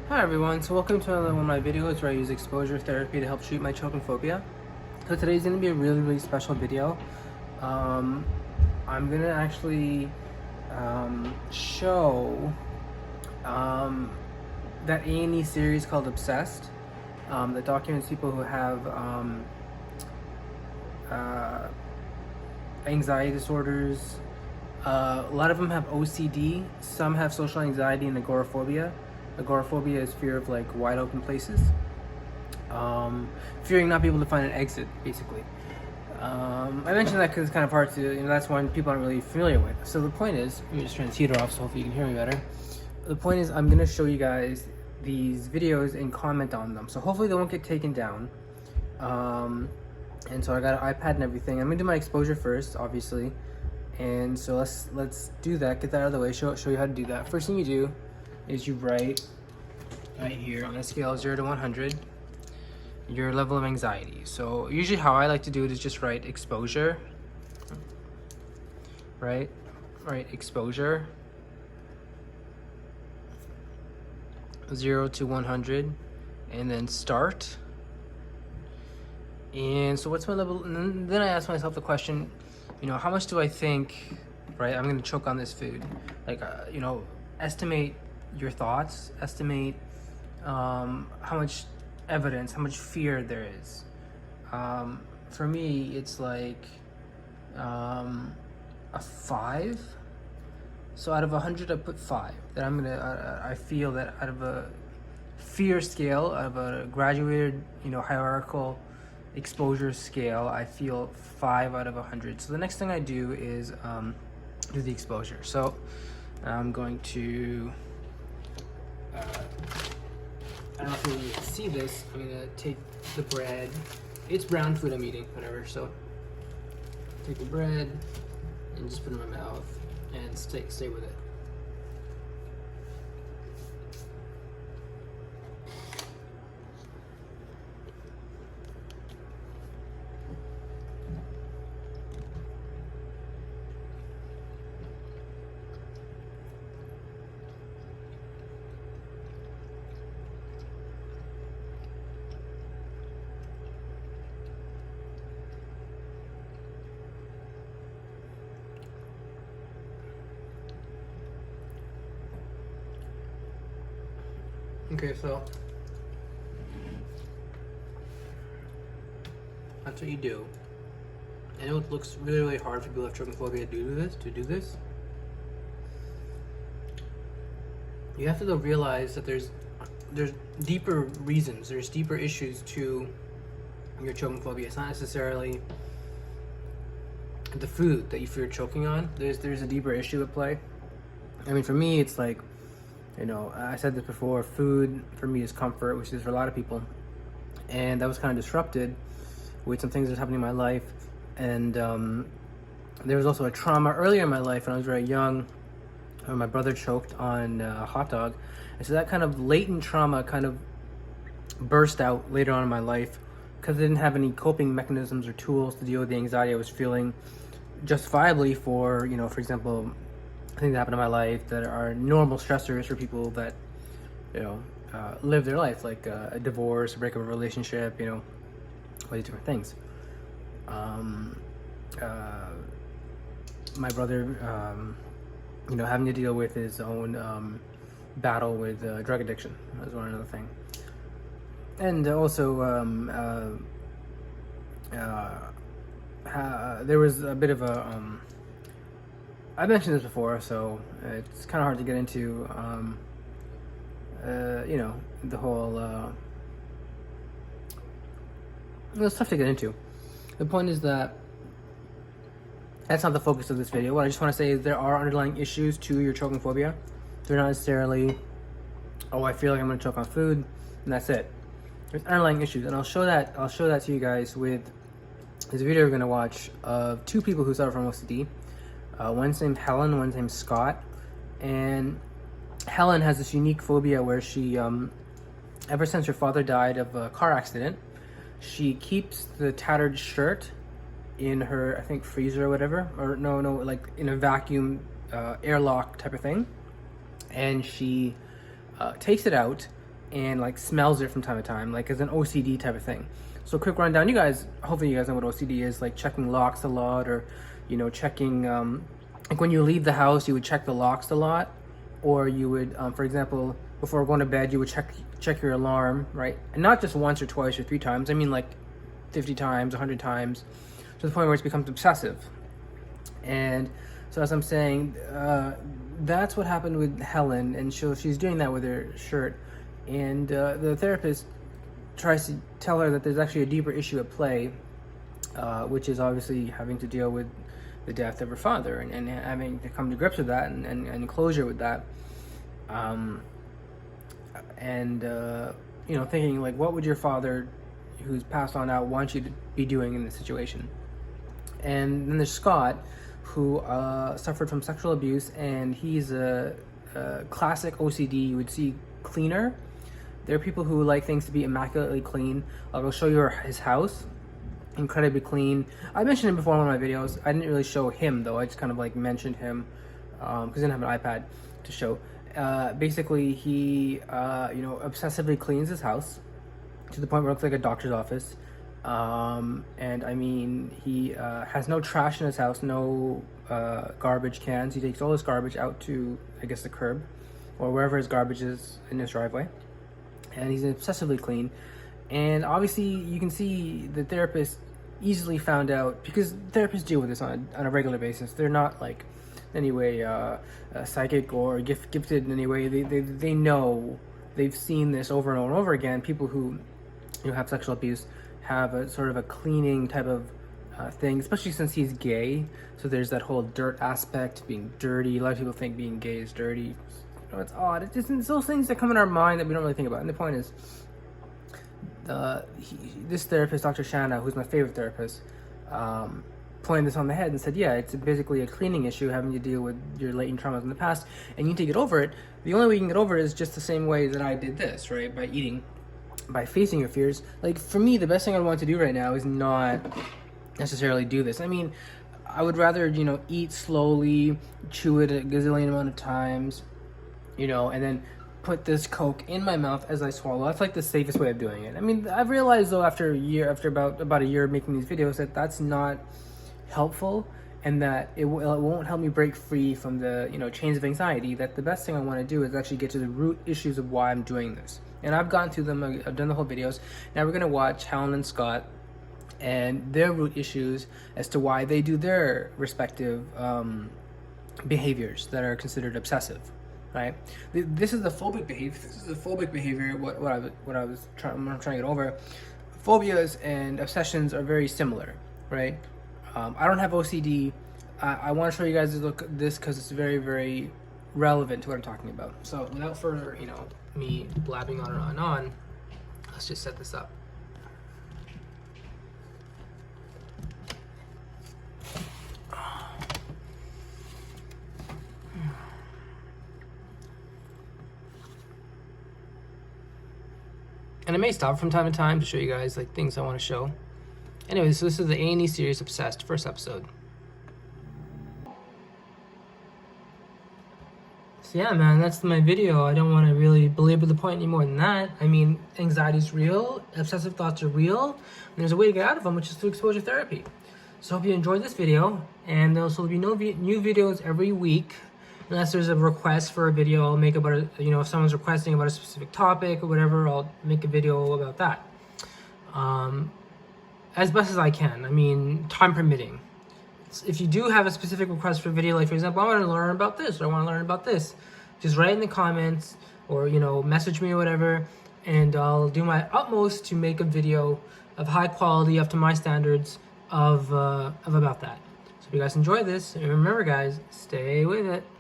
Hi everyone, so welcome to another one of my videos where I use exposure therapy to help treat my choking phobia. So today's going to be a really special video. Um, I'm going to actually show that A&E series called Obsessed that documents people who have uh, anxiety disorders. A lot of them have OCD, some have social anxiety and agoraphobia. Agoraphobia is fear of like wide open places. Fearing not being able to find an exit, basically. I mentioned that because it's kind of hard to, that's one people aren't really familiar with. So the point is, let me just turn this heater off so hopefully you can hear me better. The point is, I'm going to show you guys these videos and comment on them. So hopefully they won't get taken down. And so I got an iPad and everything. I'm going to do my exposure first, obviously. And so let's do that, get that out of the way, show you how to do that. First thing you do is you write right here on a scale of 0 to 100 your level of anxiety. So usually how I like to do it is just write exposure, right? Write exposure 0 to 100 and then start. And so what's my level? And then I ask myself the question, how much do I think, right, I'm gonna choke on this food? Like, estimate your thoughts, estimate how much evidence, how much fear there is. For me, it's like a 5. So out of 100, I put 5. That I feel that out of a fear scale, out of a graduated, hierarchical exposure scale, I feel 5 out of 100. So the next thing I do is do the exposure. So I'm going to, I don't know if you can see this, I'm gonna take the bread. It's brown food I'm eating, whatever. So take the bread and just put it in my mouth and stay with it. Okay, so that's what you do. I know it looks really hard for people who have choking phobia to do this. You have to though realize that there's deeper reasons, there's deeper issues to your choking phobia. It's not necessarily the food that you fear choking on. There's a deeper issue at play. I mean, for me, it's like, I said this before, food for me is comfort, which is for a lot of people. And that was kind of disrupted with some things that was happening in my life. And there was also a trauma earlier in my life when I was very young, where my brother choked on a hot dog. And so that kind of latent trauma kind of burst out later on in my life because I didn't have any coping mechanisms or tools to deal with the anxiety I was feeling justifiably for, for example, things that happen in my life that are normal stressors for people that, live their life, like a divorce, a breakup of a relationship, all these different things. My brother, having to deal with his own battle with drug addiction was one other thing. And also, there was a bit of a, I mentioned this before, so it's kind of hard to get into, the whole, it's tough to get into. The point is that that's not the focus of this video. What I just want to say is there are underlying issues to your choking phobia. They're not necessarily, oh, I feel like I'm going to choke on food, and that's it. There's underlying issues, and I'll show that to you guys with this video we're going to watch of 2 people who suffer from OCD. One's named Helen, one's named Scott. And Helen has this unique phobia where she, ever since her father died of a car accident, she keeps the tattered shirt in her, I think, freezer or whatever. Or no, like in a vacuum airlock type of thing. And she takes it out and like smells it from time to time, like as an OCD type of thing. So quick rundown, you guys, hopefully you guys know what OCD is, like checking locks a lot, or checking like when you leave the house you would check the locks a lot, or you would for example, before going to bed you would check your alarm, right? And not just once or twice or 3 times, I mean like 50 times, 100 times, to the point where it becomes obsessive. And so as I'm saying, that's what happened with Helen, and she's doing that with her shirt, and the therapist tries to tell her that there's actually a deeper issue at play, which is obviously having to deal with the death of her father, and having to come to grips with that, and closure with that, and thinking like, what would your father, who's passed on out, want you to be doing in this situation? And then there's Scott, who suffered from sexual abuse, and he's a classic OCD. You would see cleaner. There are people who like things to be immaculately clean. I'll go show you his house, incredibly clean. I mentioned him before in one of my videos. I didn't really show him though. I just kind of like mentioned him because I didn't have an iPad to show. Basically, he obsessively cleans his house to the point where it looks like a doctor's office. And I mean, he has no trash in his house, no garbage cans. He takes all his garbage out to, I guess, the curb or wherever his garbage is in his driveway. And he's obsessively clean. And obviously, you can see the therapist easily found out, because therapists deal with this on a regular basis. They're not like in any way psychic or gifted in any way. They know, they've seen this over and over and over again. People who have sexual abuse have a sort of a cleaning type of thing, especially since he's gay. So there's that whole dirt aspect, being dirty. A lot of people think being gay is dirty. It's odd. It's those things that come in our mind that we don't really think about. And the point is, this therapist, Dr. Shanna, who's my favorite therapist, pointed this on the head and said, yeah, it's basically a cleaning issue, having to deal with your latent traumas in the past, and you need to get over it. The only way you can get over it is just the same way that I did this, right? By eating, by facing your fears. Like, for me, the best thing I want to do right now is not necessarily do this. I mean, I would rather, eat slowly, chew it a gazillion amount of times, and then put this Coke in my mouth as I swallow. That's like the safest way of doing it. I mean, I've realized though, after about a year of making these videos, that that's not helpful, and that it won't help me break free from the chains of anxiety. That the best thing I want to do is actually get to the root issues of why I'm doing this. And I've gone through them. I've done the whole videos. Now we're gonna watch Helen and Scott and their root issues as to why they do their respective behaviors that are considered obsessive. Right? This is the phobic behavior. This is the phobic behavior. What I'm trying to get over. Phobias and obsessions are very similar, right? I don't have OCD. I want to show you guys this because it's very, very relevant to what I'm talking about. So without further, me blabbing on and on and on, let's just set this up. And I may stop from time to time to show you guys like things I want to show. Anyway, so this is the A&E series Obsessed, first episode. So yeah, man, that's my video. I don't want to really belabor the point any more than that. I mean, anxiety is real, obsessive thoughts are real, and there's a way to get out of them, which is through exposure therapy. So I hope you enjoyed this video, and there'll be new videos every week. Unless there's a request for a video, I'll make about it. If someone's requesting about a specific topic or whatever, I'll make a video about that. As best as I can. I mean, time permitting. If you do have a specific request for a video, like for example, I want to learn about this, or I want to learn about this, just write in the comments, or message me or whatever, and I'll do my utmost to make a video of high quality, up to my standards, of about that. So if you guys enjoy this, remember guys, stay with it.